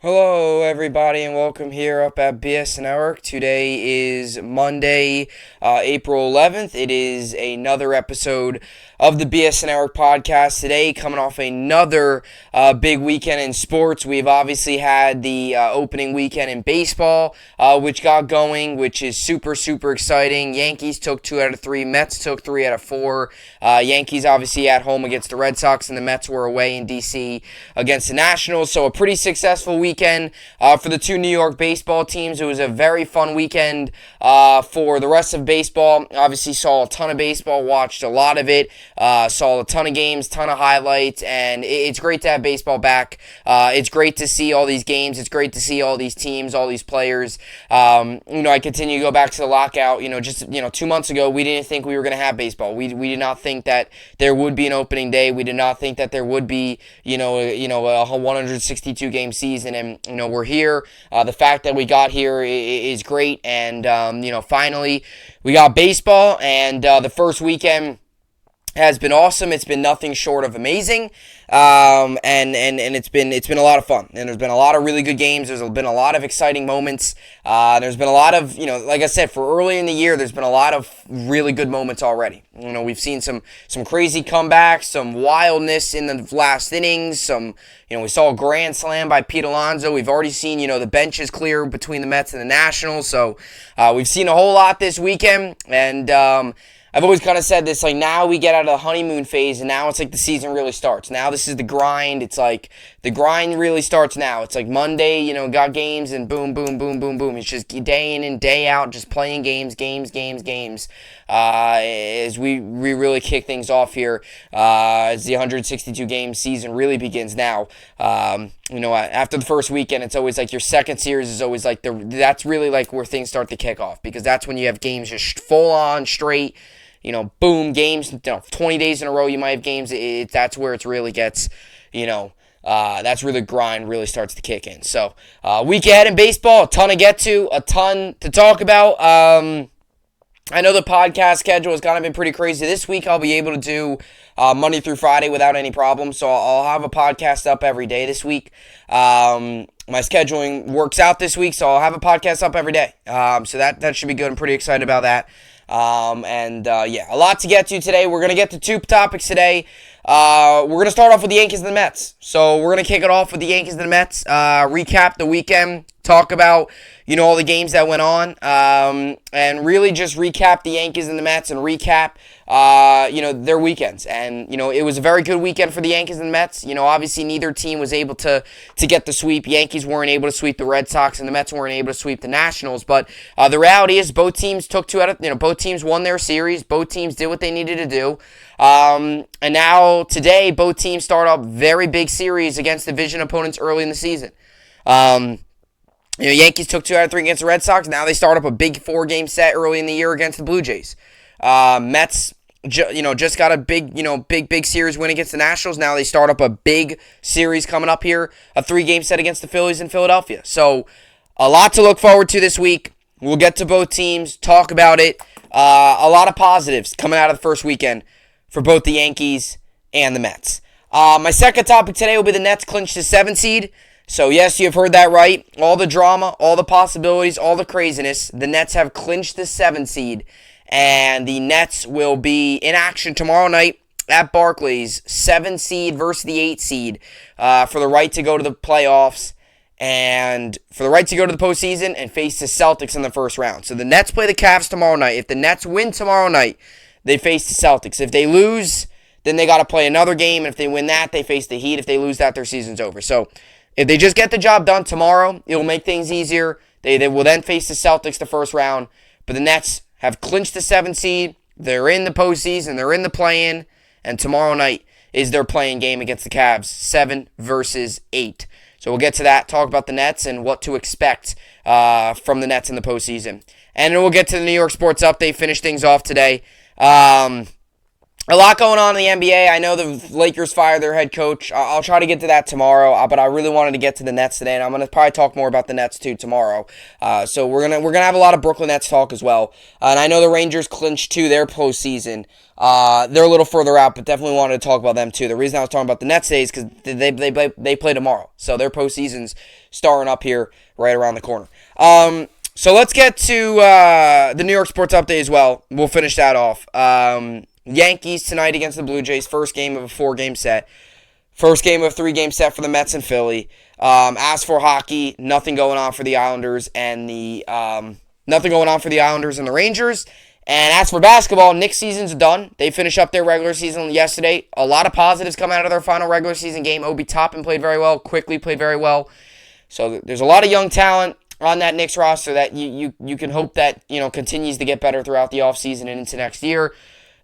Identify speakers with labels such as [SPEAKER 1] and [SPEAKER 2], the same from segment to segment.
[SPEAKER 1] Hello, everybody, and welcome here up at BSN Network. Today is Monday, April 11th. It is another episode of the BSN Network podcast. Today, coming off another big weekend in sports. We've obviously had the opening weekend in baseball, which got going, which is super, super exciting. Yankees took 2 out of 3. Mets took 3 out of 4. Yankees obviously at home against the Red Sox, and the Mets were away in D.C. against the Nationals. So a pretty successful weekend for the two New York baseball teams. It was a very fun weekend for the rest of baseball. Obviously saw a ton of baseball, watched a lot of it, saw a ton of games, ton of highlights, and it's great to have baseball back. It's great to see all these games. It's great to see all these teams, all these players. I continue to go back to the lockout. Just 2 months ago, we didn't think we were going to have baseball. We did not think that there would be an opening day. We did not think that there would be a 162 game season, and we're here. The fact that we got here is great, and finally we got baseball, and the first weekend has been awesome. It's been nothing short of amazing, and it's been a lot of fun. And there's been a lot of really good games. There's been a lot of exciting moments. There's been a lot of like I said, for early in the year, there's been a lot of really good moments already. We've seen some crazy comebacks, some wildness in the last innings. We saw a grand slam by Pete Alonso. We've already seen the benches clear between the Mets and the Nationals. So we've seen a whole lot this weekend, and I've always kind of said this, like, now we get out of the honeymoon phase, and now it's like the season really starts. Now this is the grind. It's like the grind really starts now. It's like Monday, got games, and boom, boom, boom, boom, boom. It's just day in and day out, just playing games, as we really kick things off here, as the 162 game season really begins now. After the first weekend, it's always like your second series is always like that's really like where things start to kick off, because that's when you have games just full on straight. Boom, games, 20 days in a row, you might have games. That's where it really gets, that's where the grind really starts to kick in. So, week ahead in baseball, a ton to get to, a ton to talk about. I know the podcast schedule has kind of been pretty crazy. This week, I'll be able to do Monday through Friday without any problem. So, I'll have a podcast up every day this week. My scheduling works out this week, so I'll have a podcast up every day. So that should be good. I'm pretty excited about that. A lot to get to today. We're going to get to two topics today. We're going to start off with the Yankees and the Mets. So we're going to kick it off with the Yankees and the Mets, recap the weekend, talk about, all the games that went on, and really just recap the Yankees and the Mets and recap, their weekends. And, it was a very good weekend for the Yankees and the Mets. Obviously neither team was able to get the sweep. Yankees weren't able to sweep the Red Sox, and the Mets weren't able to sweep the Nationals. But the reality is both teams took 2 out of, both teams won their series. Both teams did what they needed to do. And now today, both teams start up very big series against division opponents early in the season. Yankees took 2 out of 3 against the Red Sox. Now they start up a big 4-game set early in the year against the Blue Jays. Mets, just got a big series win against the Nationals. Now they start up a big series coming up here, a 3-game set against the Phillies in Philadelphia. So a lot to look forward to this week. We'll get to both teams, talk about it. A lot of positives coming out of the first weekend for both the Yankees and the Mets. My second topic today will be the Nets clinch the 7th seed. So yes, you've heard that right. All the drama, all the possibilities, all the craziness. The Nets have clinched the 7th seed, and the Nets will be in action tomorrow night at Barclays, 7th seed versus the 8th seed, for the right to go to the playoffs and for the right to go to the postseason and face the Celtics in the first round. So the Nets play the Cavs tomorrow night. If the Nets win tomorrow night, they face the Celtics. If they lose, then they got to play another game, and if they win that, they face the Heat. If they lose that, their season's over. So if they just get the job done tomorrow, it will make things easier. They will then face the Celtics the first round. But the Nets have clinched the 7th seed. They're in the postseason. They're in the play-in. And tomorrow night is their play-in game against the Cavs, 7 versus 8. So we'll get to that, talk about the Nets and what to expect from the Nets in the postseason. And then we'll get to the New York Sports Update, finish things off today. A lot going on in the NBA. I know the Lakers fired their head coach. I'll try to get to that tomorrow, but I really wanted to get to the Nets today, and I'm gonna probably talk more about the Nets too tomorrow. So we're gonna have a lot of Brooklyn Nets talk as well. And I know the Rangers clinched too their postseason. They're a little further out, but definitely wanted to talk about them too. The reason I was talking about the Nets today is because they play tomorrow, so their postseason's starting up here right around the corner. So let's get to the New York Sports Update as well. We'll finish that off. Yankees tonight against the Blue Jays. First game of a 4-game set. First game of a 3-game set for the Mets and Philly. As for hockey, nothing going on for the Islanders and the Rangers. And as for basketball, Knicks season's done. They finished up their regular season yesterday. A lot of positives come out of their final regular season game. Obi Toppin played very well. Quickly played very well. So there's a lot of young talent on that Knicks roster that you can hope that continues to get better throughout the offseason and into next year.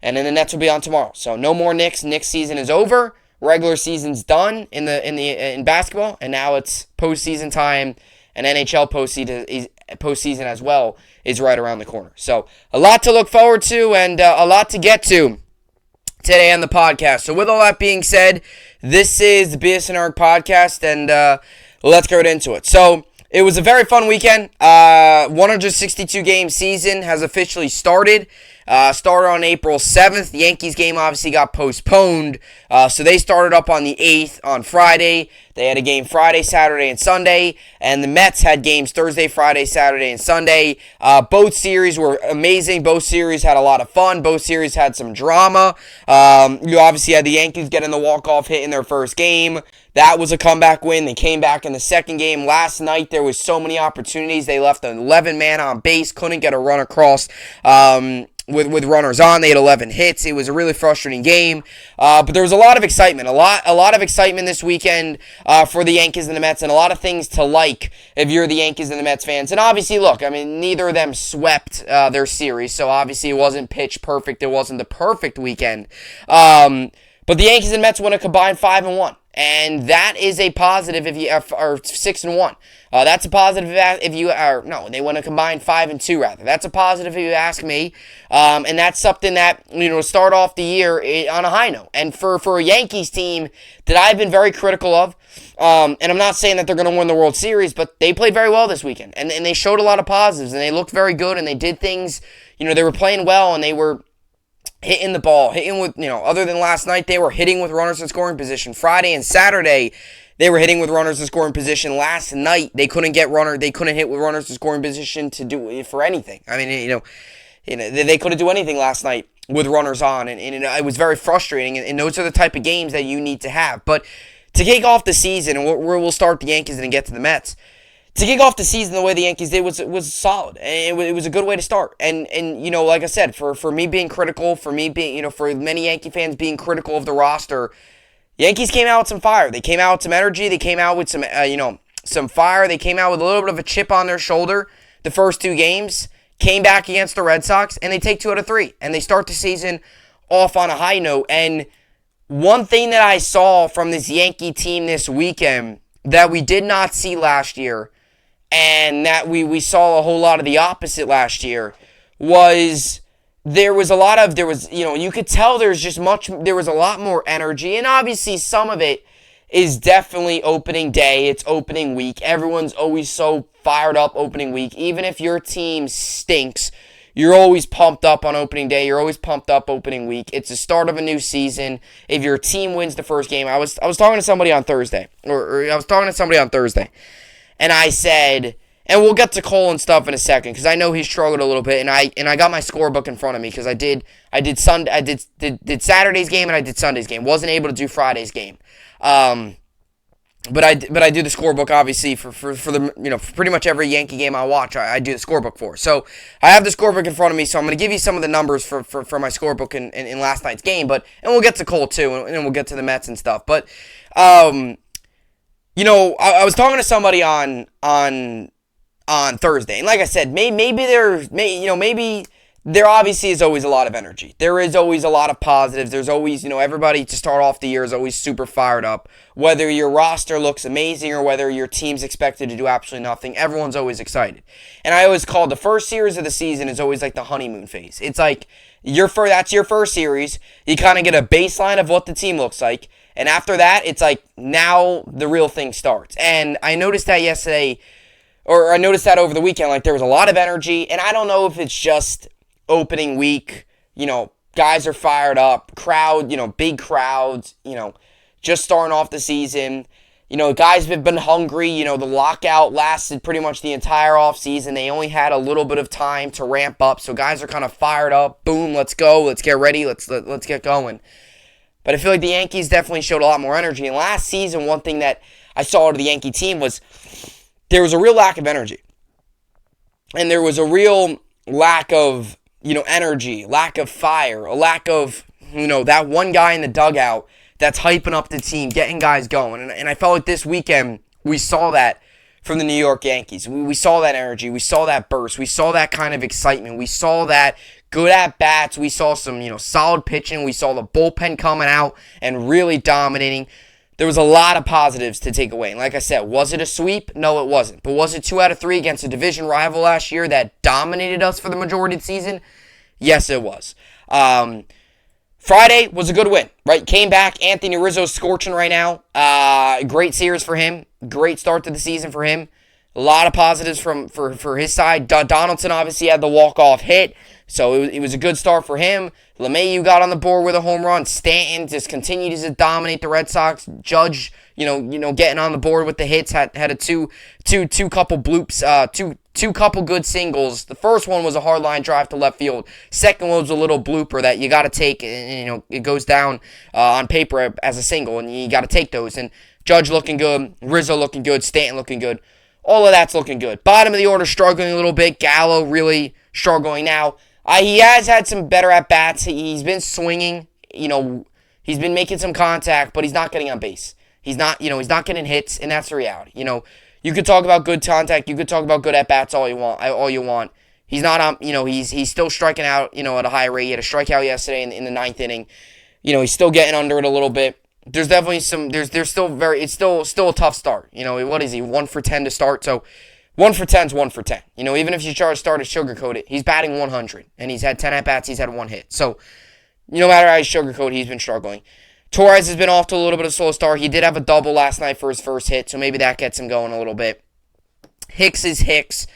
[SPEAKER 1] And then the Nets will be on tomorrow. So no more Knicks. Knicks season is over. Regular season's done in basketball, and now it's postseason time. And NHL postseason as well is right around the corner. So a lot to look forward to and a lot to get to today on the podcast. So with all that being said, this is the BSN podcast, and let's get right into it. So it was a very fun weekend. 162-game season has officially started. Started on April 7th. The Yankees game obviously got postponed. So they started up on the 8th on Friday. They had a game Friday, Saturday, and Sunday. And the Mets had games Thursday, Friday, Saturday, and Sunday. Both series were amazing. Both series had a lot of fun. Both series had some drama. You obviously had the Yankees getting the walk-off hit in their first game. That was a comeback win. They came back in the second game. Last night, there was so many opportunities. They left an 11-man on base. Couldn't get a run across. With runners on. They had 11 hits. It was a really frustrating game. But there was a lot of excitement. A lot of excitement this weekend for the Yankees and the Mets, and a lot of things to like if you're the Yankees and the Mets fans. And obviously, look, I mean, neither of them swept their series, so obviously it wasn't pitch perfect. It wasn't the perfect weekend. But the Yankees and Mets won a combined 5-1. And that is a positive if you are 6-1. That's a positive if you are they won a combined 5-2 rather. That's a positive if you ask me. And that's something that start off the year on a high note. And for a Yankees team that I've been very critical of, and I'm not saying that they're going to win the World Series, but they played very well this weekend, and they showed a lot of positives, and they looked very good, and they did things. They were playing well, and they were hitting the ball, hitting with, other than last night, they were hitting with runners in scoring position. Friday and Saturday, they were hitting with runners in scoring position. Last night, they couldn't hit with runners in scoring position to do for anything. I mean, they couldn't do anything last night with runners on, and it was very frustrating, and those are the type of games that you need to have. But to kick off the season, and we'll start the Yankees and get to the Mets. To kick off the season the way the Yankees did was solid. It was a good way to start. And like I said, for me being critical, for many Yankee fans being critical of the roster, the Yankees came out with some fire. They came out with some energy. They came out with some fire. They came out with a little bit of a chip on their shoulder the first 2 games. Came back against the Red Sox, and they take 2 out of 3. And they start the season off on a high note. And one thing that I saw from this Yankee team this weekend that we did not see last year, and that we saw a whole lot of the opposite last year, was you could tell there was a lot more energy, and obviously some of it is definitely opening day, it's opening week. Everyone's always so fired up opening week. Even if your team stinks, you're always pumped up on opening day. You're always pumped up opening week. It's the start of a new season. If your team wins the first game, I was talking to somebody on Thursday, and I said, and we'll get to Cole and stuff in a second, because I know he struggled a little bit, and I got my scorebook in front of me, because I did Saturday's game and I did Sunday's game. Wasn't able to do Friday's game, but I do the scorebook obviously for the for pretty much every Yankee game I watch. I do the scorebook for. So I have the scorebook in front of me, so I'm going to give you some of the numbers for my scorebook in last night's game, and we'll get to Cole too, and then we'll get to the Mets and stuff, but. I was talking to somebody on Thursday, and like I said, maybe there obviously is always a lot of energy. There is always a lot of positives. There's always, everybody to start off the year is always super fired up. Whether your roster looks amazing or whether your team's expected to do absolutely nothing, everyone's always excited. And I always call the first series of the season is always like the honeymoon phase. It's like That's your first series. You kind of get a baseline of what the team looks like. And after that, it's like now the real thing starts. And I noticed that yesterday, or I noticed that over the weekend, like there was a lot of energy. And I don't know if it's just opening week, guys are fired up, big crowds, just starting off the season. Guys have been hungry. The lockout lasted pretty much the entire offseason. They only had a little bit of time to ramp up. So guys are kind of fired up. Boom, let's go. Let's get ready. Let's get going. But I feel like the Yankees definitely showed a lot more energy. And last season, one thing that I saw out of the Yankee team was there was a real lack of energy. And there was a real lack of, energy, lack of fire, a lack of, that one guy in the dugout that's hyping up the team, getting guys going. And I felt like this weekend we saw that from the New York Yankees. We saw that energy. We saw that burst. We saw that kind of excitement. We saw that good at-bats. We saw some, solid pitching. We saw the bullpen coming out and really dominating. There was a lot of positives to take away. And like I said, was it a sweep? No, it wasn't. But was it 2 out of 3 against a division rival last year that dominated us for the majority of the season? Yes, it was. Friday was a good win, right? Came back. Anthony Rizzo's scorching right now. Great series for him. Great start to the season for him. A lot of positives for his side. Donaldson obviously had the walk-off hit, so it was a good start for him. LeMahieu got on the board with a home run. Stanton just continued to dominate the Red Sox. Judge, getting on the board with the hits, had a two couple bloops, two couple good singles. The first one was a hard line drive to left field. Second one was a little blooper that you got to take, and it goes down on paper as a single, and you got to take those. And Judge looking good, Rizzo looking good, Stanton looking good. All of that's looking good. Bottom of the order struggling a little bit. Gallo really struggling now. He has had some better at-bats. He's been swinging. He's been making some contact, but he's not getting on base. He's not getting hits, and that's the reality. You could talk about good contact. You could talk about good at-bats all you want. He's not on, he's still striking out, at a high rate. He had a strikeout yesterday in the 9th inning. He's still getting under it a little bit. There's definitely it's still a tough start. What is he, 1 for 10 to start? So 1 for 10 is 1 for 10. Even if you try to start to sugarcoat it, he's batting 100, and he's had 10 at-bats, he's had 1 hit. So no matter how you sugarcoat it, he's been struggling. Torres has been off to a little bit of a slow start. He did have a double last night for his first hit, so maybe that gets him going a little bit. Hicks is Hicks.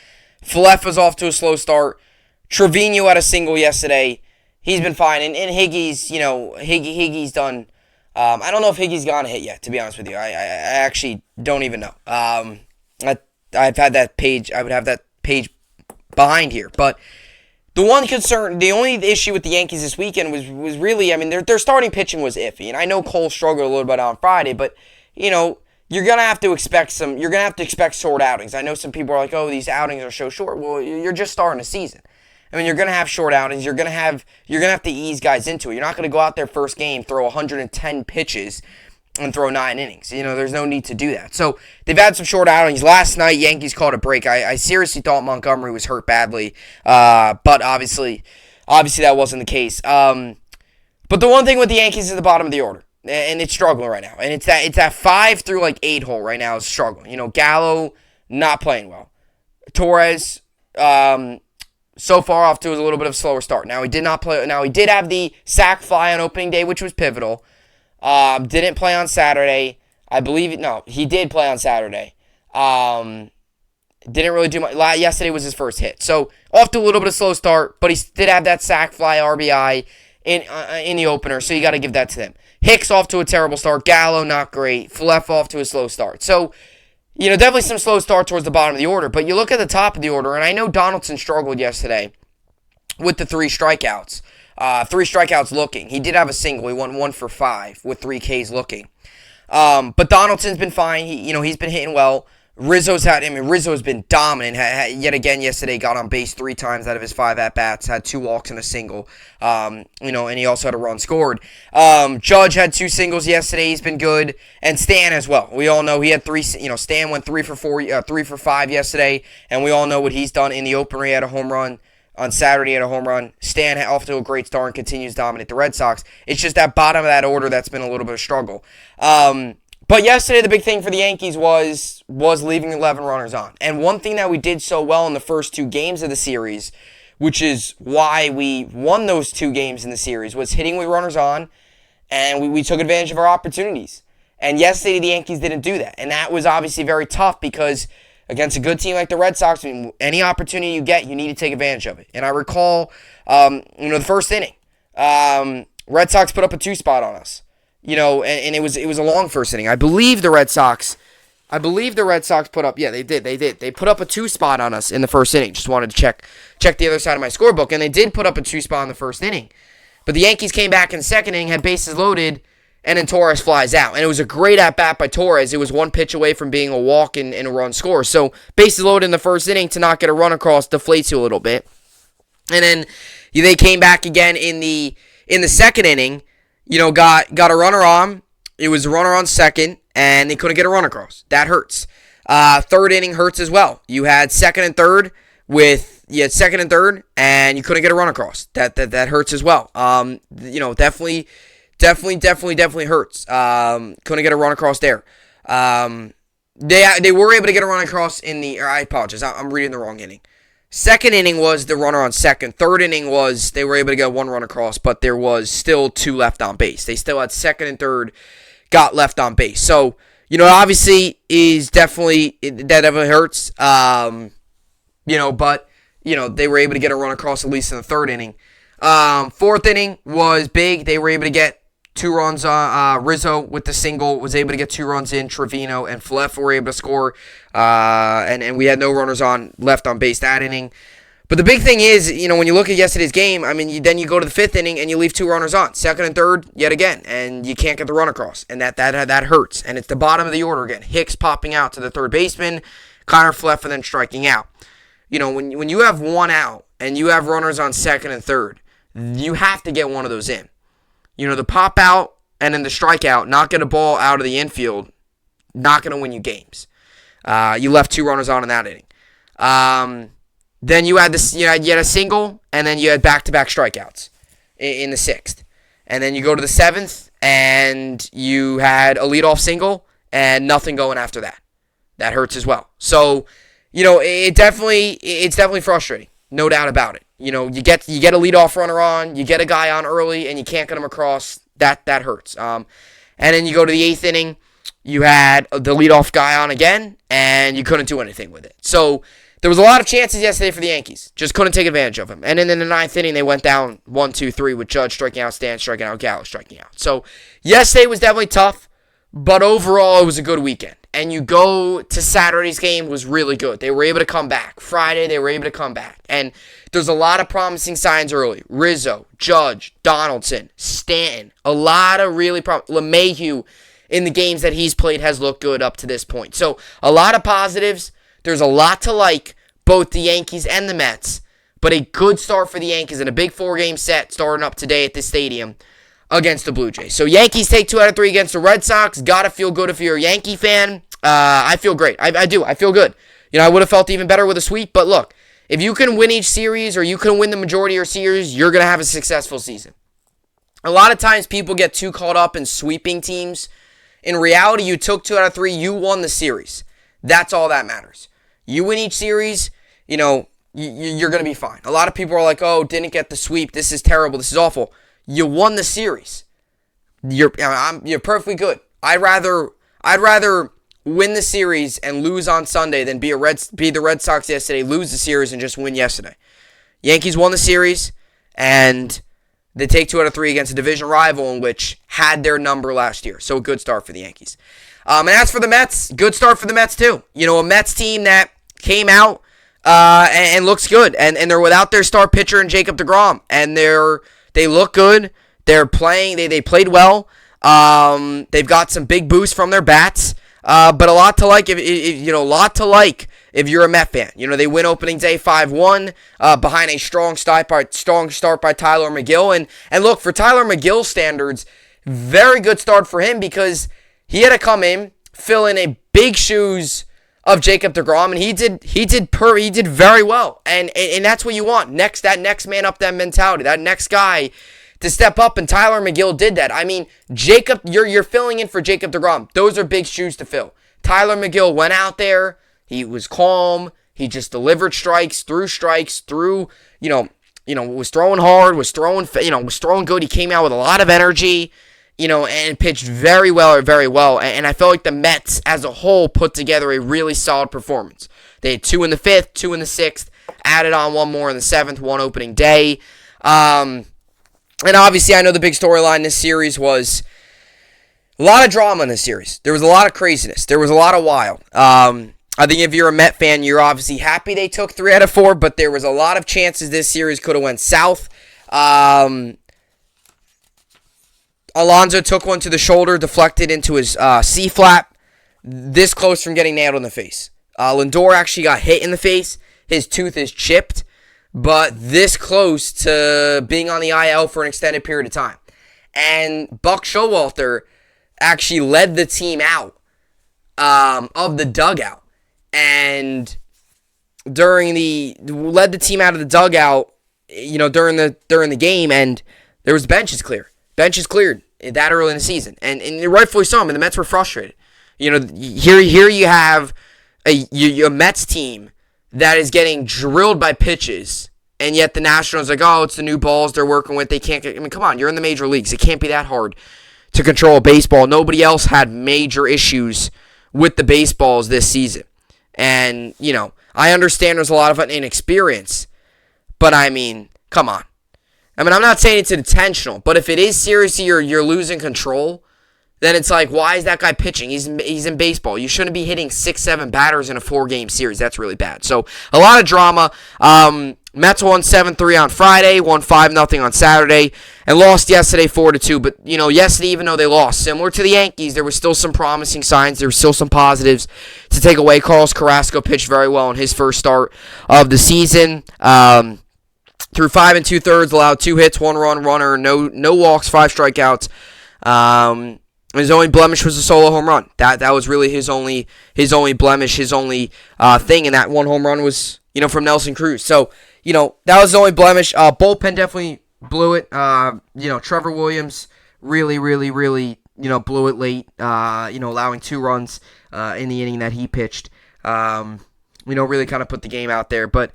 [SPEAKER 1] Falefa's off to a slow start. Trevino had a single yesterday. He's been fine. And Higgy's, Higgy's done. I don't know if Higgy's gotten a hit yet, to be honest with you. I actually don't even know. I've had that page. I would have that page behind here. But the only issue with the Yankees this weekend was really, their starting pitching was iffy. And I know Cole struggled a little bit on Friday, but, you're going to have to expect short outings. I know some people are like, oh, these outings are so short. Well, you're just starting a season. You're going to have short outings. You're going to have to ease guys into it. You're not going to go out there first game, throw 110 pitches, and throw 9 innings. There's no need to do that. So they've had some short outings. Last night, Yankees called a break. I seriously thought Montgomery was hurt badly, but obviously that wasn't the case. But the one thing with the Yankees is the bottom of the order, and it's struggling right now. And it's that 5 through 8 hole right now is struggling. Gallo not playing well. Torres, so far off to a little bit of a slower start. Now he did not play. Now he did have the sac fly on opening day, which was pivotal. Didn't play on Saturday. I believe no, he did play on Saturday. Didn't really do much. Yesterday was his first hit, so off to a little bit of a slow start. But he did have that sac fly RBI in the opener, so you got to give that to them. Hicks off to a terrible start. Gallo not great. Falefa off to a slow start. So. Definitely some slow start towards the bottom of the order. But you look at the top of the order, and I know Donaldson struggled yesterday with the 3 strikeouts. 3 strikeouts looking. He did have a single. He went 1 for 5 with 3 Ks looking. But Donaldson's been fine. He's been hitting well. Rizzo's been dominant. Yet again yesterday, got on base 3 times out of his 5 at-bats, had 2 walks and a single. And he also had a run scored. Judge had 2 singles yesterday. He's been good. And Stan as well. We all know he had 3, Stan went 3 for 5 yesterday. And we all know what he's done in the opener. He had a home run. On Saturday, he had a home run. Stan off to a great start and continues to dominate the Red Sox. It's just that bottom of that order that's been a little bit of a struggle. But yesterday, the big thing for the Yankees was leaving 11 runners on. And one thing that we did so well in the first 2 games of the series which is why we won those 2 games in the series, was hitting with runners on, and we took advantage of our opportunities. And yesterday, the Yankees didn't do that. And that was obviously very tough because against a good team like the Red Sox, I mean, any opportunity you get, you need to take advantage of it. And I recall, the first inning, Red Sox put up a 2-spot on us. And it was a long first inning. I believe the Red Sox put up, they did. They put up a 2-spot on us in the first inning. Just wanted to check the other side of my scorebook, and they did put up a 2-spot in the first inning. But the Yankees came back in the second inning, had bases loaded, and then Torres flies out. And it was a great at-bat by Torres. It was 1 pitch away from being a walk and a run score. So bases loaded in the first inning to not get a run across deflates you a little bit. And then they came back again in the second inning, got a runner on. It was a runner on second, and they couldn't get a run across. That hurts. Third inning hurts as well. You had second and third, and you couldn't get a run across. That hurts as well. Definitely hurts. Couldn't get a run across there. They were able to get a run across I apologize, I'm reading the wrong inning. Second inning was the runner on second. Third inning was they were able to get 1 run across, but there was still 2 left on base. They still had second and third got left on base. So, obviously that definitely hurts. But they were able to get a run across at least in the third inning. Fourth inning was big. They were able to get 2 runs. Rizzo with the single was able to get 2 runs in. Trevino and Fleff were able to score. And we had no runners on left on base that inning. But the big thing is, when you look at yesterday's game, I mean, then you go to the 5th inning and you leave 2 runners on, second and third yet again, and you can't get the run across, and that hurts. And it's the bottom of the order again. Hicks popping out to the third baseman, Connor Fleff, and then striking out. When you have 1 out and you have runners on second and third, you have to get one of those in. The pop out and then the strikeout, not get a ball out of the infield, not going to win you games. You left 2 runners on in that inning. Then you had you had a single, and then you had back-to-back strikeouts in the 6th. And then you go to the 7th, and you had a leadoff single, and nothing going after that. That hurts as well. So, it's definitely frustrating, no doubt about it. You get a leadoff runner on, you get a guy on early, and you can't get him across. That hurts. And then you go to the 8th inning, you had the leadoff guy on again, and you couldn't do anything with it. So there was a lot of chances yesterday for the Yankees. Just couldn't take advantage of them. And then in the 9th inning, they went down 1-2-3 with Judge striking out, Stan striking out, Gallo striking out. So yesterday was definitely tough, but overall it was a good weekend. And you go to Saturday's game was really good. They were able to come back. Friday, they were able to come back. And there's a lot of promising signs early. Rizzo, Judge, Donaldson, Stanton, a lot of really LeMahieu in the games that he's played has looked good up to this point. So a lot of positives. There's a lot to like, both the Yankees and the Mets, but a good start for the Yankees in a big 4-game set starting up today at this stadium against the Blue Jays. So Yankees take 2 out of 3 against the Red Sox. Gotta feel good if you're a Yankee fan. I feel great. I do. I feel good. I would have felt even better with a sweep, but look, if you can win each series or you can win the majority of your series, you're going to have a successful season. A lot of times people get too caught up in sweeping teams. In reality, you took 2 out of 3. You won the series. That's all that matters. You win each series, you're going to be fine. A lot of people are like, oh, didn't get the sweep. This is terrible. This is awful. You won the series. You're perfectly good. I'd rather win the series and lose on Sunday than be the Red Sox yesterday, lose the series, and just win yesterday. Yankees won the series, and they take 2 out of 3 against a division rival in which had their number last year. So a good start for the Yankees. And as for the Mets, good start for the Mets too. A Mets team that came out and looks good. And they're without their star pitcher in Jacob deGrom. And they look good. They're playing. They played well. They've got some big boosts from their bats. But a lot to like if you're a Met fan. They win opening day 5-1 behind a strong start by Tyler McGill. And look, for Tyler McGill standards, very good start for him because he had to come in, fill in a big shoes of Jacob deGrom, and he did very well. And that's what you want. That next man up, that mentality, that next guy to step up, and Tyler McGill did that. I mean, Jacob, you're filling in for Jacob deGrom. Those are big shoes to fill. Tyler McGill went out there. He was calm. He just delivered strikes, threw, was throwing hard, was throwing good. He came out with a lot of energy, and pitched very well. And I felt like the Mets as a whole put together a really solid performance. They had 2 in the 5th, 2 in the 6th, added on 1 more in the 7th, one opening day. And obviously, I know the big storyline in this series was a lot of drama in this series. There was a lot of craziness. There was a lot of wild. I think if you're a Met fan, you're obviously happy they took 3 out of 4, but there was a lot of chances this series could have went south. Alonso took one to the shoulder, deflected into his C-flap, this close from getting nailed in the face. Lindor actually got hit in the face. His tooth is chipped, but this close to being on the IL for an extended period of time. And Buck Showalter actually led the team out of the dugout. And led the team out of the dugout, during the game, and there was benches clear. Benches cleared that early in the season, and rightfully so. I mean, the Mets were frustrated. Here you have a Mets team that is getting drilled by pitches, and yet the Nationals are like, oh, it's the new balls they're working with. They can't get. I mean, come on, you're in the major leagues. It can't be that hard to control a baseball. Nobody else had major issues with the baseballs this season. And, I understand there's a lot of inexperience, but I mean, come on. I mean, I'm not saying it's intentional, but if it is seriously you're losing control, then it's like, why is that guy pitching? He's in baseball. You shouldn't be hitting 6-7 batters in a 4-game series. That's really bad. So, a lot of drama. Mets won 7-3 on Friday, won 5-0 on Saturday, and lost yesterday 4-2. But, yesterday, even though they lost, similar to the Yankees, there was still some promising signs. There were still some positives to take away. Carlos Carrasco pitched very well in his first start of the season. Through 5 2/3, allowed 2 hits, 1 runner, no walks, 5 strikeouts. His only blemish was a solo home run. That was really his only blemish, his only thing, and that 1 home run was from Nelson Cruz. So that was the only blemish. Bullpen definitely blew it. Trevor Williams really blew it late. Allowing 2 runs in the inning that he pitched. Really kind of put the game out there, but.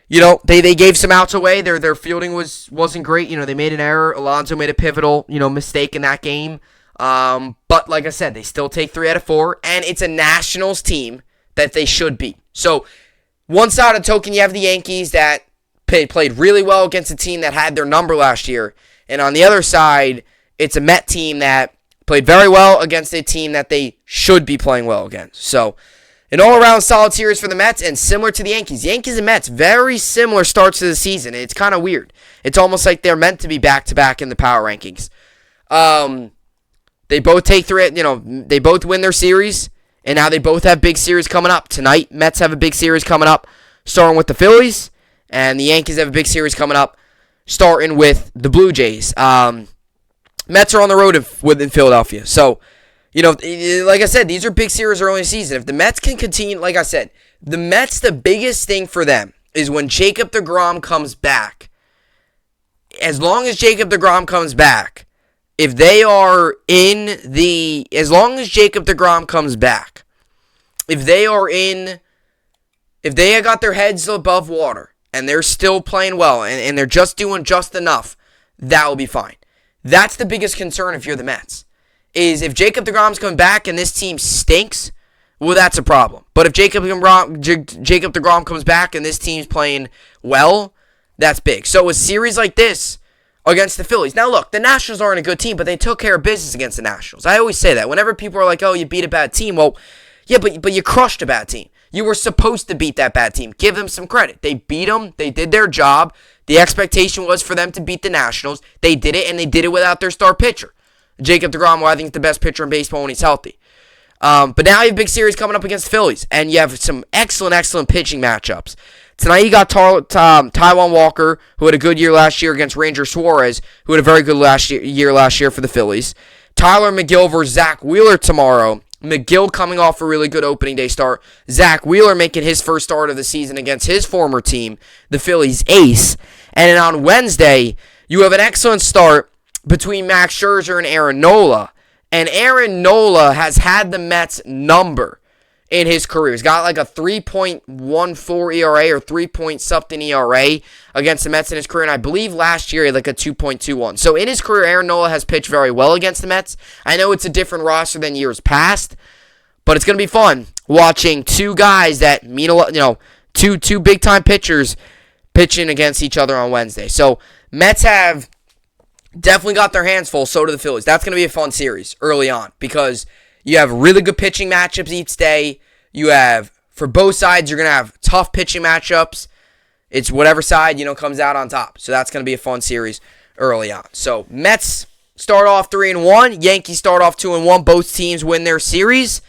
[SPEAKER 1] They gave some outs away. Their fielding wasn't great. They made an error. Alonso made a pivotal, mistake in that game. But like I said, they still take 3 out of 4, and it's a Nationals team that they should beat. So, one side of the token, you have the Yankees that played really well against a team that had their number last year, and on the other side, it's a Met team that played very well against a team that they should be playing well against. So, an all-around solid series for the Mets, and similar to the Yankees. Yankees and Mets, very similar starts to the season. It's kind of weird. It's almost like they're meant to be back-to-back in the power rankings. They both take 3, they both win their series, and now they both have big series coming up. Tonight, Mets have a big series coming up, starting with the Phillies, and the Yankees have a big series coming up, starting with the Blue Jays. Mets are on the road in Philadelphia, so... like I said, these are big series early in the season. If the Mets can continue, like I said, the Mets, the biggest thing for them is when Jacob deGrom comes back. As long as Jacob deGrom comes back, if they got their heads above water and they're still playing well and they're just doing just enough, that will be fine. That's the biggest concern if you're the Mets. Is if Jacob deGrom's coming back and this team stinks, well, that's a problem. But if Jacob deGrom comes back and this team's playing well, that's big. So a series like this against the Phillies. Now, look, the Nationals aren't a good team, but they took care of business against the Nationals. I always say that. Whenever people are like, oh, you beat a bad team, well, yeah, but you crushed a bad team. You were supposed to beat that bad team. Give them some credit. They beat them. They did their job. The expectation was for them to beat the Nationals. They did it, and they did it without their star pitcher. Jacob deGrom, who I think is the best pitcher in baseball when he's healthy. But now you have a big series coming up against the Phillies, and you have some excellent pitching matchups. Tonight you got Taijuan Walker, who had a good year last year against Ranger Suarez, who had a very good year last year for the Phillies. Tyler McGill versus Zach Wheeler tomorrow. McGill coming off a really good opening day start. Zach Wheeler making his first start of the season against his former team, the Phillies ace. And then on Wednesday, you have an excellent start between Max Scherzer and Aaron Nola. And Aaron Nola has had the Mets number in his career. He's got like a 3.14 ERA or 3-point-something ERA against the Mets in his career, and I believe last year he had like a 2.21. So in his career, Aaron Nola has pitched very well against the Mets. I know it's a different roster than years past, but it's going to be fun watching two guys that mean a lot, two big-time pitchers pitching against each other on Wednesday. So Mets have definitely got their hands full, so do the Phillies. That's going to be a fun series early on because you have really good pitching matchups each day. You have, for both sides, you're going to have tough pitching matchups. It's whatever side, comes out on top. So that's going to be a fun series early on. So Mets start off 3-1. Yankees start off 2-1. Both teams win their series.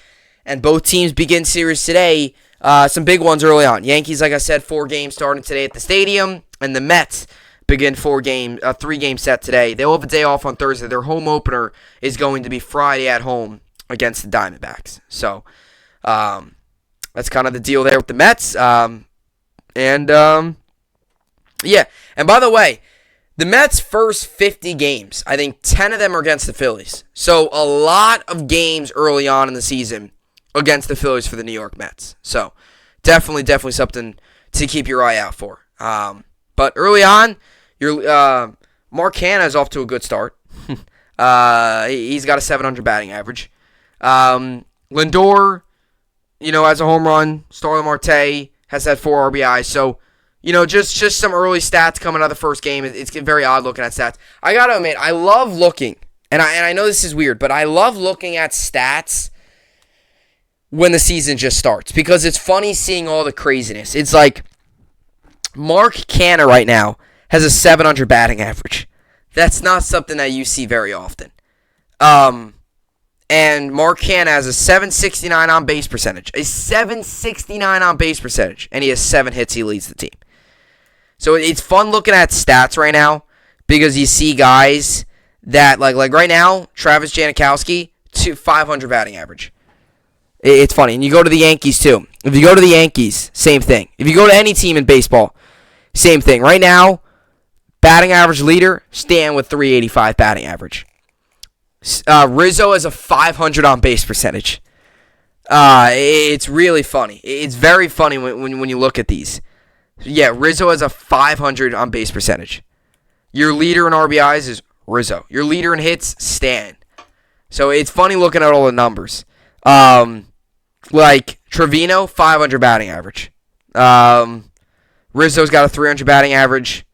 [SPEAKER 1] And both teams begin series today. Some big ones early on. Yankees, like I said, 4 games starting today at the stadium. And the Mets begin 3-game set today. They'll have a day off on Thursday. Their home opener is going to be Friday at home against the Diamondbacks. So that's kind of the deal there with the Mets. And by the way, the Mets' first 50 games, I think 10 of them are against the Phillies. So a lot of games early on in the season against the Phillies for the New York Mets. So definitely something to keep your eye out for. But early on, Mark Hanna is off to a good start. He's got a 700 batting average. Lindor, has a home run. Starling Marte has had 4 RBIs. So, just some early stats coming out of the first game. It's very odd looking at stats. I got to admit, I love looking, and I know this is weird, but I love looking at stats when the season just starts because it's funny seeing all the craziness. It's like Mark Canha right now has a 700 batting average. That's not something that you see very often. And Mark Canha has a 769 on base percentage. A 769 on base percentage. And he has 7 hits. He leads the team. So it's fun looking at stats right now because you see guys that, like right now, Travis Janikowski, 500 batting average. It's funny. And you go to the Yankees, too. If you go to the Yankees, same thing. If you go to any team in baseball, same thing. Right now, batting average leader, Stan with 385 batting average. Rizzo has a 500 on base percentage. It's really funny. It's very funny when you look at these. Yeah, Rizzo has a 500 on base percentage. Your leader in RBIs is Rizzo. Your leader in hits, Stan. So it's funny looking at all the numbers. Like Trevino, 500 batting average. Rizzo's got a 300 batting average.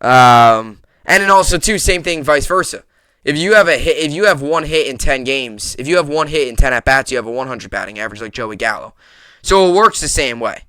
[SPEAKER 1] And then also too, same thing, vice versa. If you have one hit in 10 games, if you have one hit in 10 at bats, you have a 100 batting average like Joey Gallo. So it works the same way.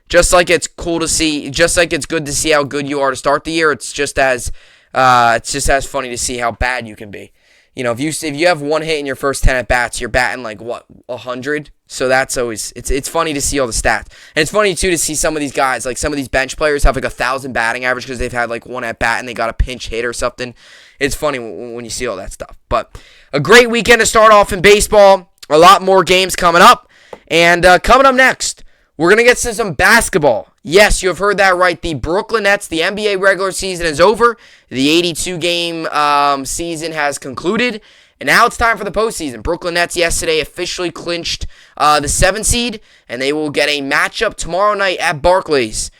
[SPEAKER 1] Just like it's cool to see, just like it's good to see how good you are to start the year, it's just as funny to see how bad you can be. If you have one hit in your first 10 at bats, you're batting like 100. So that's always it's funny to see all the stats, and it's funny too to see some of these guys, like some of these bench players, have like 1,000 batting average because they've had like one at bat and they got a pinch hit or something. It's funny when you see all that stuff. But a great weekend to start off in baseball. A lot more games coming up, and coming up next, we're gonna get to some basketball. Yes, you have heard that right. The Brooklyn Nets, the NBA regular season is over. The 82-game season has concluded. And now it's time for the postseason. Brooklyn Nets yesterday officially clinched the 7th seed. And they will get a matchup tomorrow night at Barclays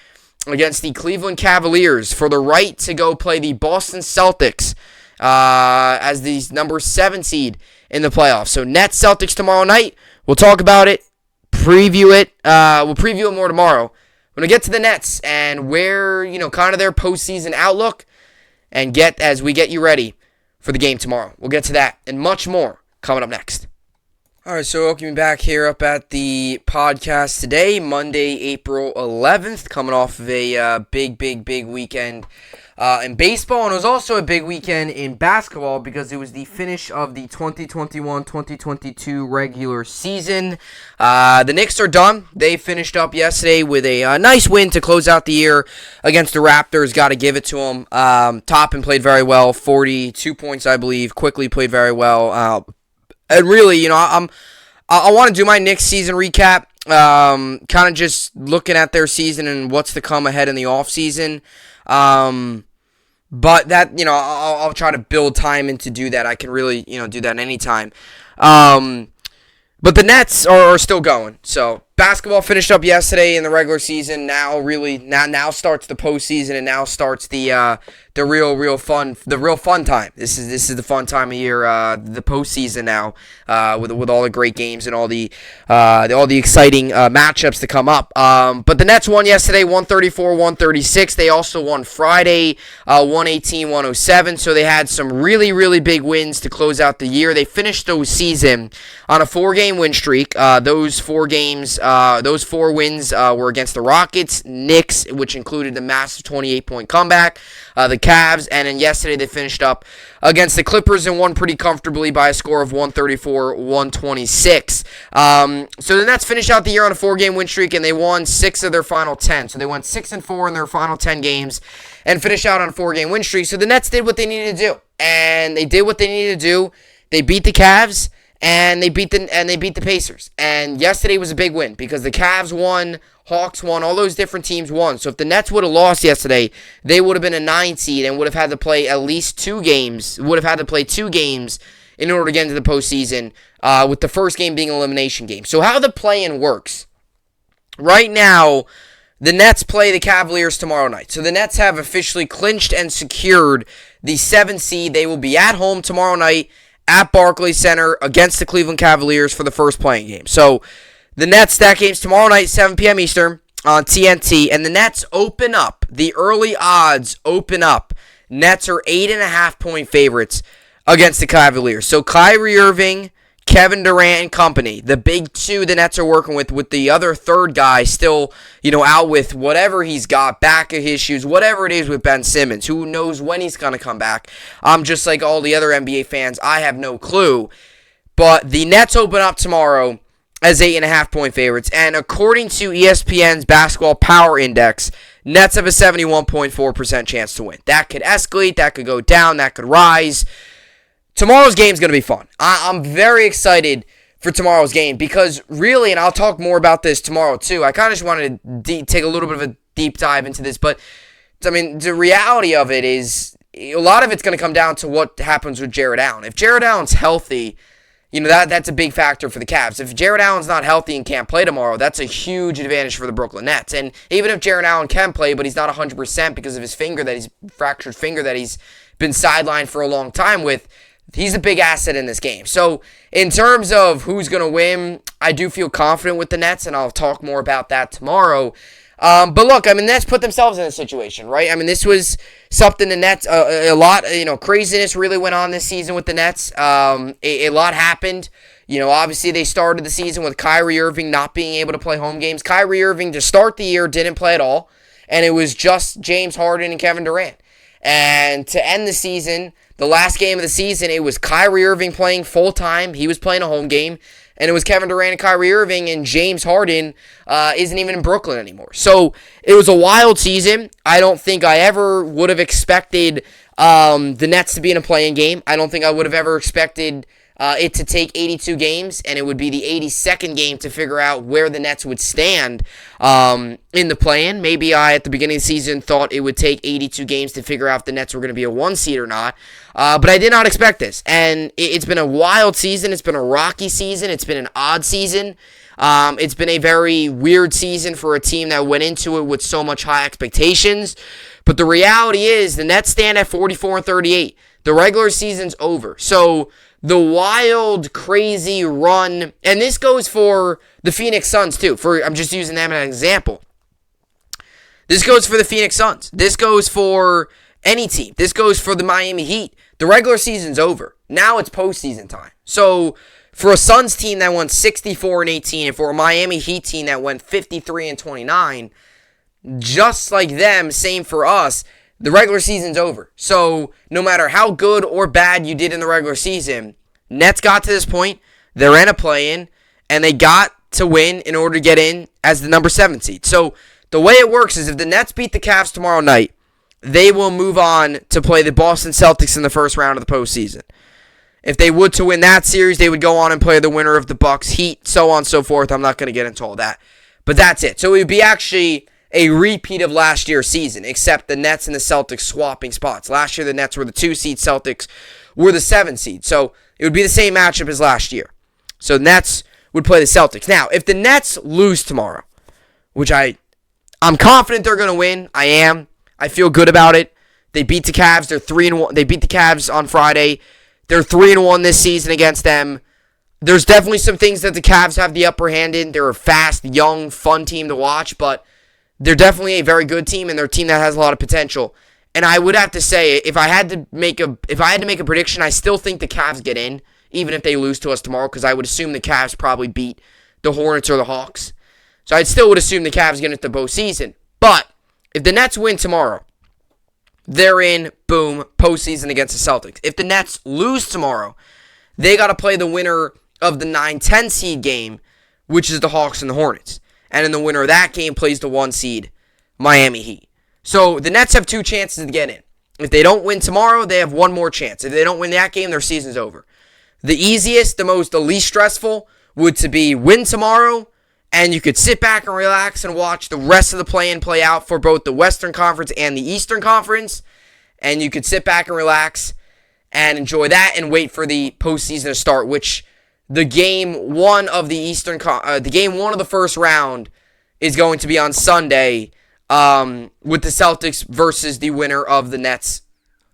[SPEAKER 1] against the Cleveland Cavaliers for the right to go play the Boston Celtics as the number 7 seed in the playoffs. So Nets Celtics tomorrow night. We'll talk about it, preview it. We'll preview it more tomorrow. We're going to get to the Nets and where, kind of their postseason outlook and as we get you ready for the game tomorrow. We'll get to that and much more coming up next. All right, so welcome back here up at the podcast today, Monday, April 11th, coming off of a big weekend in baseball, and it was also a big weekend in basketball because it was the finish of the 2021-2022 regular season. The Knicks are done. They finished up yesterday with a nice win to close out the year against the Raptors. Got to give it to them. Toppin played very well, 42 points, I believe. Quickly played very well. And really, I want to do my Knicks season recap. Kind of just looking at their season and what's to come ahead in the offseason. But that, I'll try to build time in to do that. I can really, do that anytime. But the Nets are still going. So, basketball finished up yesterday in the regular season. Now starts the postseason, and now starts the real fun time. This is the fun time of year, the postseason now, with all the great games and all the exciting matchups to come up. But the Nets won yesterday, 134-136. They also won Friday, 118-107. So they had some really, really big wins to close out the year. They finished the season on a 4-game win streak. Those 4 wins were against the Rockets, Knicks, which included the massive 28-point comeback, the Cavs, and then yesterday they finished up against the Clippers and won pretty comfortably by a score of 134-126. So the Nets finished out the year on a 4-game win streak, and they won 6 of their final 10. So they went 6-4 in their final 10 games and finished out on a 4-game win streak. So the Nets did what they needed to do, and they did what they needed to do. They beat the Cavs, and they beat the Pacers. And yesterday was a big win because the Cavs won, Hawks won, all those different teams won. So if the Nets would have lost yesterday, they would have been a 9 seed and would have had to play at least 2 games. Would have had to play 2 games in order to get into the postseason, with the first game being an elimination game. So how the play-in works. Right now, the Nets play the Cavaliers tomorrow night. So the Nets have officially clinched and secured the 7 seed. They will be at home tomorrow night at Barclays Center against the Cleveland Cavaliers for the first playing game. So the Nets, that game's tomorrow night, 7 p.m. Eastern on TNT, and the Nets open up. The early odds open up. Nets are 8.5-point favorites against the Cavaliers. So Kyrie Irving, Kevin Durant and company, the big 2 the Nets are working with the other third guy still, out with whatever he's got, back issues, whatever it is with Ben Simmons. Who knows when he's going to come back? I'm just like all the other NBA fans. I have no clue. But the Nets open up tomorrow as 8.5-point favorites. And according to ESPN's Basketball Power Index, Nets have a 71.4% chance to win. That could escalate. That could go down. That could rise. Tomorrow's game is going to be fun. I'm very excited for tomorrow's game because really, and I'll talk more about this tomorrow too, I kind of just wanted to take a little bit of a deep dive into this, but I mean, the reality of it is a lot of it's going to come down to what happens with Jared Allen. If Jared Allen's healthy, that's a big factor for the Cavs. If Jared Allen's not healthy and can't play tomorrow, that's a huge advantage for the Brooklyn Nets. And even if Jared Allen can play, but he's not 100% because of his fractured finger that he's been sidelined for a long time with, he's a big asset in this game. So, in terms of who's going to win, I do feel confident with the Nets, and I'll talk more about that tomorrow. But look, the Nets put themselves in a situation, right? This was something the Nets, a lot, craziness really went on this season with the Nets. A lot happened. Obviously they started the season with Kyrie Irving not being able to play home games. Kyrie Irving, to start the year, didn't play at all, and it was just James Harden and Kevin Durant. And to end the season, the last game of the season, it was Kyrie Irving playing full-time. He was playing a home game. And it was Kevin Durant and Kyrie Irving, and James Harden isn't even in Brooklyn anymore. So it was a wild season. I don't think I ever would have expected the Nets to be in a play-in game. I don't think I would have ever expected it to take 82 games, and it would be the 82nd game to figure out where the Nets would stand in the play-in. Maybe I, at the beginning of the season, thought it would take 82 games to figure out if the Nets were going to be a 1 seed or not. But I did not expect this. And it's been a wild season. It's been a rocky season. It's been an odd season. It's been a very weird season for a team that went into it with so much high expectations. But the reality is the Nets stand at 44-38. The regular season's over. So the wild, crazy run, and this goes for the Phoenix Suns too. I'm just using them as an example. This goes for the Phoenix Suns. This goes for any team. This goes for the Miami Heat. The regular season's over. Now it's postseason time. So for a Suns team that went 64-18, and for a Miami Heat team that went 53-29, just like them, same for us, the regular season's over. So no matter how good or bad you did in the regular season, Nets got to this point, they're in a play-in, and they got to win in order to get in as the number 7 seed. So the way it works is if the Nets beat the Cavs tomorrow night, they will move on to play the Boston Celtics in the first round of the postseason. If they would to win that series, they would go on and play the winner of the Bucks, Heat, so on and so forth. I'm not going to get into all that. But that's it. So it would be actually a repeat of last year's season, except the Nets and the Celtics swapping spots. Last year, the Nets were the 2 seed, Celtics were the 7 seed. So it would be the same matchup as last year. So Nets would play the Celtics. Now, if the Nets lose tomorrow, which I'm confident they're going to win. I am. I feel good about it. They beat the Cavs. They're 3-1. They beat the Cavs on Friday. They're 3-1 this season against them. There's definitely some things that the Cavs have the upper hand in. They're a fast, young, fun team to watch, but they're definitely a very good team, and they're a team that has a lot of potential. And I would have to say, if I had to make a prediction, I still think the Cavs get in, even if they lose to us tomorrow, because I would assume the Cavs probably beat the Hornets or the Hawks. So I still would assume the Cavs get into the postseason. But if the Nets win tomorrow, they're in, boom, postseason against the Celtics. If the Nets lose tomorrow, they got to play the winner of the 9-10 seed game, which is the Hawks and the Hornets. And then the winner of that game plays the 1 seed, Miami Heat. So the Nets have 2 chances to get in. If they don't win tomorrow, they have 1 more chance. If they don't win that game, their season's over. The easiest, the least stressful would to be win tomorrow, and you could sit back and relax and watch the rest of the play-in play out for both the Western Conference and the Eastern Conference. And you could sit back and relax and enjoy that and wait for the postseason to start, which the game 1 of the game 1 of the first round is going to be on Sunday, with the Celtics versus the winner of the Nets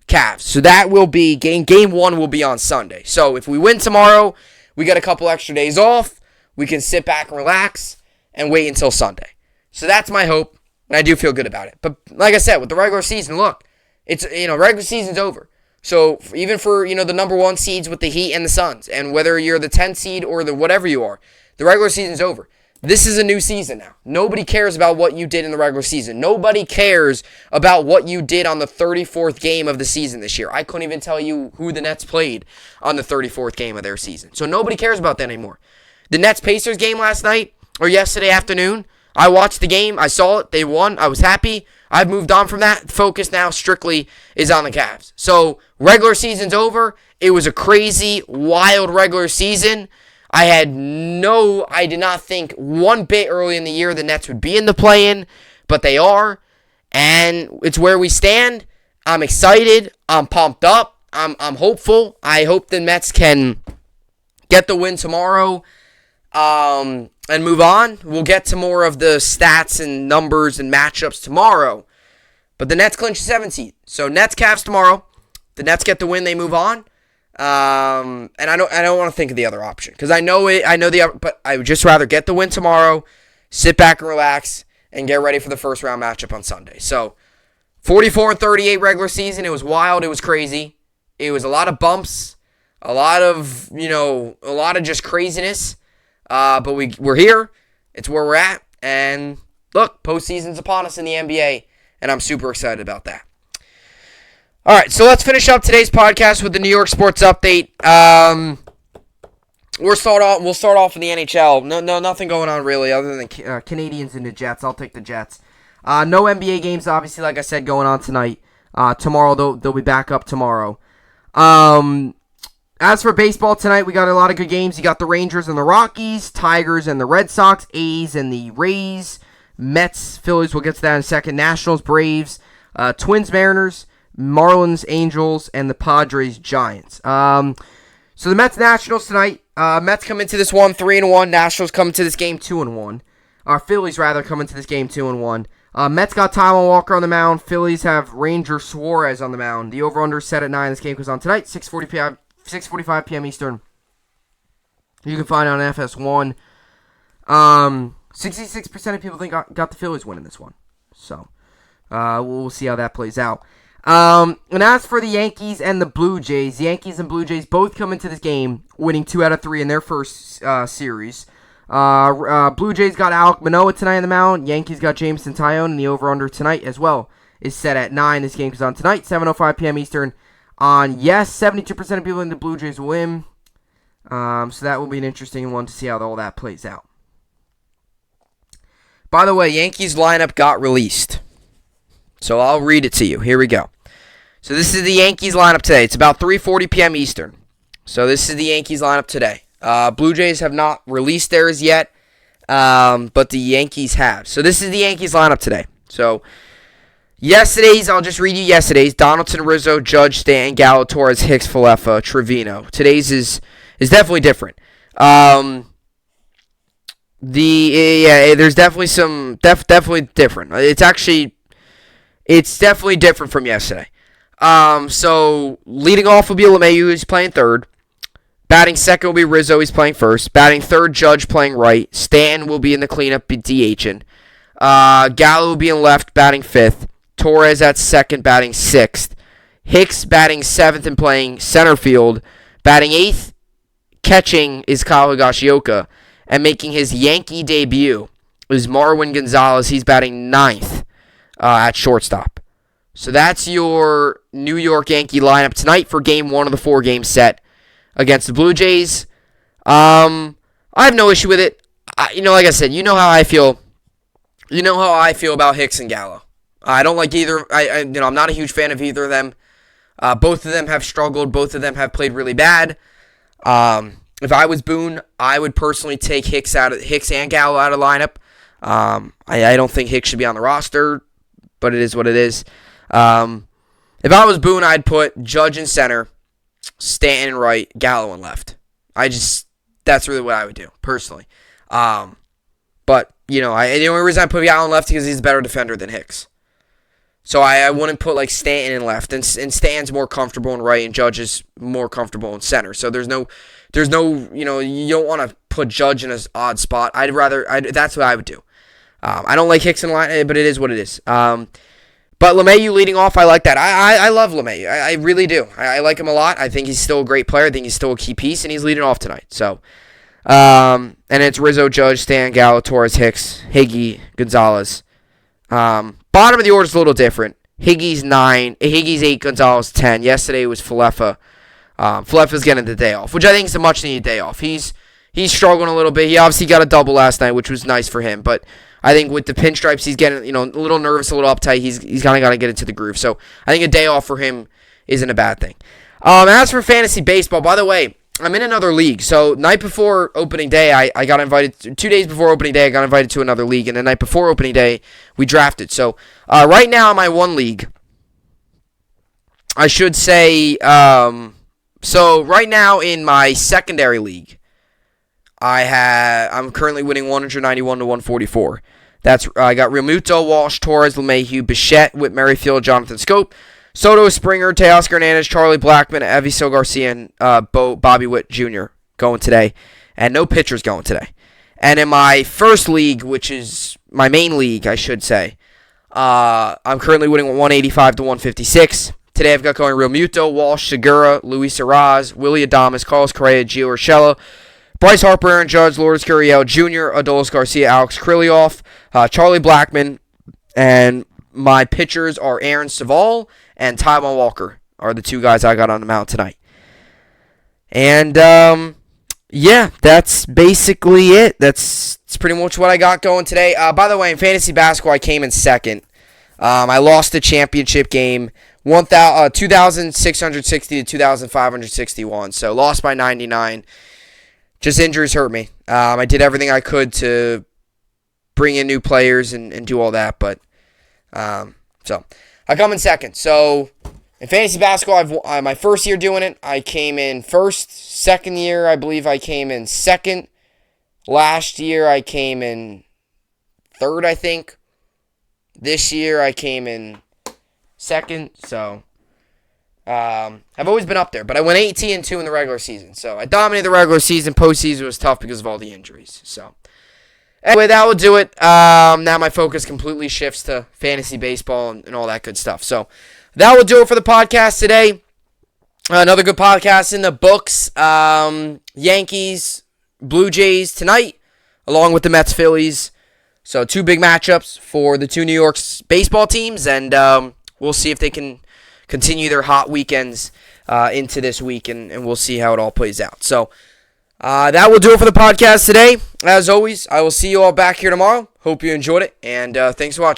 [SPEAKER 1] Cavs. So that will be game 1 will be on Sunday. So if we win tomorrow, we got a couple extra days off. We can sit back and relax and wait until Sunday. So that's my hope, and I do feel good about it. But like I said, with the regular season, look, it's regular season's over. So even for the number 1 seeds with the Heat and the Suns, and whether you're the 10th seed or the whatever you are, the regular season's over. This is a new season now. Nobody cares about what you did in the regular season. Nobody cares about what you did on the 34th game of the season this year. I couldn't even tell you who the Nets played on the 34th game of their season. So nobody cares about that anymore. The Nets-Pacers game last night, or yesterday afternoon, I watched the game. I saw it. They won. I was happy. I've moved on from that. Focus now strictly is on the Cavs. So regular season's over. It was a crazy, wild regular season. I did not think one bit early in the year the Nets would be in the play-in, but they are, and it's where we stand. I'm excited. I'm pumped up. I'm hopeful. I hope the Mets can get the win tomorrow, and move on. We'll get to more of the stats and numbers and matchups tomorrow, but the Nets clinch the 7th seed. So Nets Cavs tomorrow. The Nets get the win. They move on. And I don't want to think of the other option because I know the other, but I would just rather get the win tomorrow, sit back and relax, and get ready for the first round matchup on Sunday. So 44-38 regular season. It was wild. It was crazy. It was a lot of bumps, a lot of just craziness. But we're here. It's where we're at. And look, postseason's upon us in the NBA, and I'm super excited about that. All right, so let's finish up today's podcast with the New York sports update. We'll start off in the NHL. No, nothing going on really other than Canadians and the Jets. I'll take the Jets. No NBA games, obviously, like I said, going on tonight. Tomorrow, they'll be back up tomorrow. As for baseball tonight, we got a lot of good games. You got the Rangers and the Rockies, Tigers and the Red Sox, A's and the Rays, Mets, Phillies, we'll get to that in a second, Nationals, Braves, Twins, Mariners, Marlins, Angels, and the Padres, Giants. So the Mets, Nationals tonight. Mets come into this one 3-1. Nationals come into this game 2-1. Phillies rather come into this game 2-1. Mets got Taijuan Walker on the mound. Phillies have Ranger Suarez on the mound. The over/under set at 9. This game goes on tonight, 6:45 p.m. Eastern. You can find it on FS1. 66% of people think got the Phillies winning this one. So we'll see how that plays out. And as for the Yankees and the Blue Jays both come into this game winning 2 out of 3 in their first series. Blue Jays got Alek Manoah tonight on the mound. Yankees got Jameson Taillon, and the over/under tonight as well is set at 9. This game goes on tonight, 7:05 p.m. Eastern. 72% of people in the Blue Jays will win. So that will be an interesting one to see how all that plays out. By the way, Yankees lineup got released. So I'll read it to you. Here we go. So this is the Yankees lineup today. It's about 3:40 p.m. Eastern. So this is the Yankees lineup today. Blue Jays have not released theirs yet, but the Yankees have. So this is the Yankees lineup today. So yesterday's, I'll just read you yesterday's. Donaldson, Rizzo, Judge, Stanton, Gallo, Torres, Hicks, Falefa, Trevino. Today's is definitely different. There's definitely definitely different. It's definitely different from yesterday. So leading off will be LeMahieu, who's playing third. Batting second will be Rizzo, he's playing first. Batting third, Judge playing right. Stanton will be in the cleanup, DHing. Gallo will be in left, batting fifth. Torres at second, batting sixth. Hicks batting seventh and playing center field. Batting eighth, catching is Kyle Higashioka. And making his Yankee debut is Marwin Gonzalez. He's batting ninth at shortstop. So that's your New York Yankee lineup tonight for Game 1 of the 4-game set against the Blue Jays. I have no issue with it. Like I said, you know how I feel. You know how I feel about Hicks and Gallo. I don't like either. I'm not a huge fan of either of them. Both of them have struggled. Both of them have played really bad. If I was Boone, I would personally take Hicks and Gallo out of the lineup. I don't think Hicks should be on the roster, but it is what it is. If I was Boone, I'd put Judge in center, Stanton in right, Gallo in left. That's really what I would do, personally. But, the only reason I put Gallo in left is because he's a better defender than Hicks. So I wouldn't put, Stanton in left. And Stanton's more comfortable in right, and Judge is more comfortable in center. So there's no, you don't want to put Judge in an odd spot. That's what I would do. I don't like Hicks in line, but it is what it is. But LeMahieu leading off, I like that. I love LeMahieu. I really do. I like him a lot. I think he's still a great player. I think he's still a key piece, and he's leading off tonight. So, and it's Rizzo, Judge, Stan, Gallo, Torres, Hicks, Higgy, Gonzalez. Bottom of the order is a little different. Higgy's 9, Higgy's 8, Gonzalez 10. Yesterday it was Falefa. Falefa's getting the day off, which I think is a much-needed day off. He's struggling a little bit. He obviously got a double last night, which was nice for him, but I think with the pinstripes, he's getting, a little nervous, a little uptight. He's kind of got to get into the groove. So I think a day off for him isn't a bad thing. As for fantasy baseball, by the way, I'm in another league. So night before opening day, I got invited. 2 days before opening day, I got invited to another league. And the night before opening day, we drafted. So right now in my one league, I should say, so right now in my secondary league, I'm currently winning 191 to 144. I got Realmuto, Walsh, Torres, LeMahieu, Bichette, Whit Merrifield, Jonathan Scope, Soto, Springer, Teoscar Hernandez, Charlie Blackmon, Eviso Garcia, and Bobby Witt Jr. going today. And no pitchers going today. And in my first league, which is my main league, I should say, I'm currently winning 185 to 156. Today I've got going Realmuto, Walsh, Segura, Luis Arraez, Willie Adames, Carlos Correa, Gio Urshela, Bryce Harper, Aaron Judge, Lourdes Gurriel Jr., Adolis Garcia, Alex Krylioff, Charlie Blackmon, and my pitchers are Aaron Savall and Taijuan Walker are the two guys I got on the mound tonight. And, that's basically it. That's pretty much what I got going today. By the way, in fantasy basketball, I came in second. I lost the championship game, 2,660 to 2,561, so lost by 99. Just injuries hurt me. I did everything I could to bring in new players and do all that, but so I come in second. So in fantasy basketball, my first year doing it, I came in first. Second year, I believe I came in second. Last year, I came in third, I think. This year, I came in second. So I've always been up there, but I went 18-2 in the regular season. So I dominated the regular season. Postseason was tough because of all the injuries. So anyway, that will do it. Now my focus completely shifts to fantasy baseball and all that good stuff. So that will do it for the podcast today. Another good podcast in the books. Yankees, Blue Jays tonight, along with the Mets, Phillies. So 2 big matchups for the 2 New York baseball teams, and we'll see if they can continue their hot weekends into this week, and we'll see how it all plays out. So that will do it for the podcast today. As always, I will see you all back here tomorrow. Hope you enjoyed it, and thanks for watching.